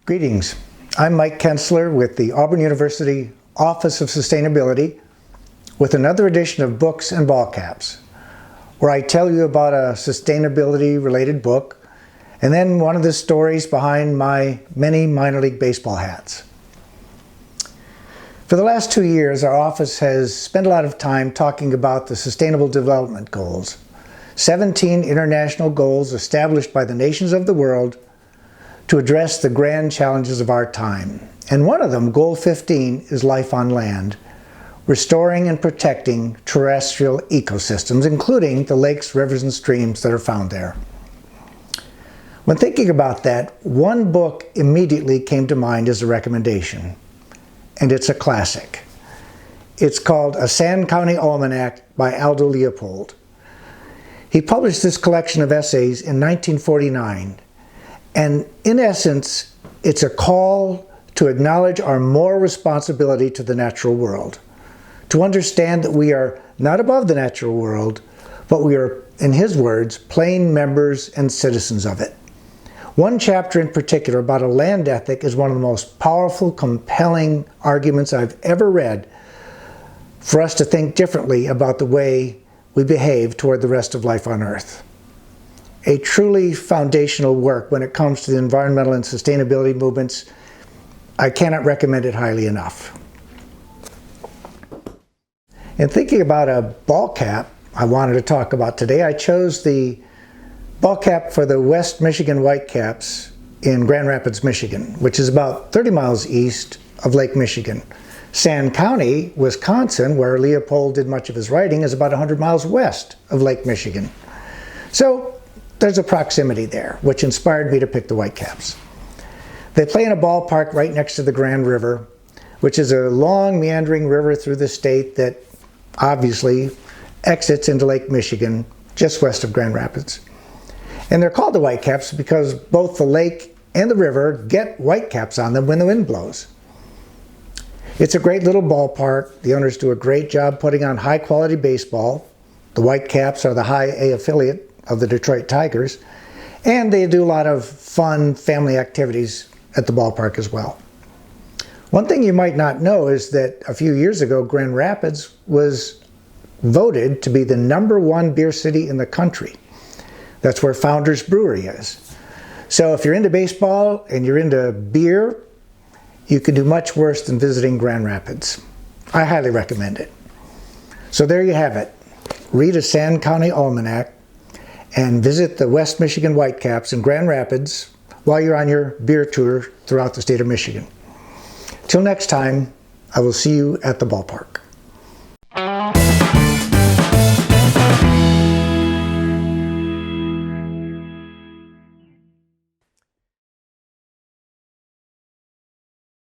Greetings. I'm Mike Kensler with the Auburn University Office of Sustainability with another edition of Books and Ball Caps, where I tell you about a sustainability-related book and then one of the stories behind my many minor league baseball hats. For the last 2 years, our office has spent a lot of time talking about the Sustainable Development Goals, 17 international goals established by the nations of the world to address the grand challenges of our time. And one of them, Goal 15, is life on land, restoring and protecting terrestrial ecosystems, including the lakes, rivers, and streams that are found there. When thinking about that, one book immediately came to mind as a recommendation, and it's a classic. It's called A Sand County Almanac by Aldo Leopold. He published this collection of essays in 1949, and in essence, it's a call to acknowledge our moral responsibility to the natural world, to understand that we are not above the natural world, but we are, in his words, plain members and citizens of it. One chapter in particular about a land ethic is one of the most powerful, compelling arguments I've ever read for us to think differently about the way we behave toward the rest of life on Earth. A truly foundational work when it comes to the environmental and sustainability movements. I cannot recommend it highly enough. In thinking about a ball cap I wanted to talk about today, I chose the ball cap for the West Michigan Whitecaps in Grand Rapids, Michigan, which is about 30 miles east of Lake Michigan. Sand County, Wisconsin, where Leopold did much of his writing, is about 100 miles west of Lake Michigan. So there's a proximity there, which inspired me to pick the Whitecaps. They play in a ballpark right next to the Grand River, which is a long meandering river through the state that obviously exits into Lake Michigan just west of Grand Rapids. And they're called the Whitecaps because both the lake and the river get whitecaps on them when the wind blows. It's a great little ballpark. The owners do a great job putting on high quality baseball. The Whitecaps are the high A affiliate of the Detroit Tigers, and they do a lot of fun family activities at the ballpark as well. One thing you might not know is that a few years ago, Grand Rapids was voted to be the #1 beer city in the country. That's where Founders Brewery is. So if you're into baseball and you're into beer, you can do much worse than visiting Grand Rapids. I highly recommend it. So there you have it. Read A Sand County Almanac and visit the West Michigan Whitecaps in Grand Rapids while you're on your beer tour throughout the state of Michigan. Till next time, I will see you at the ballpark.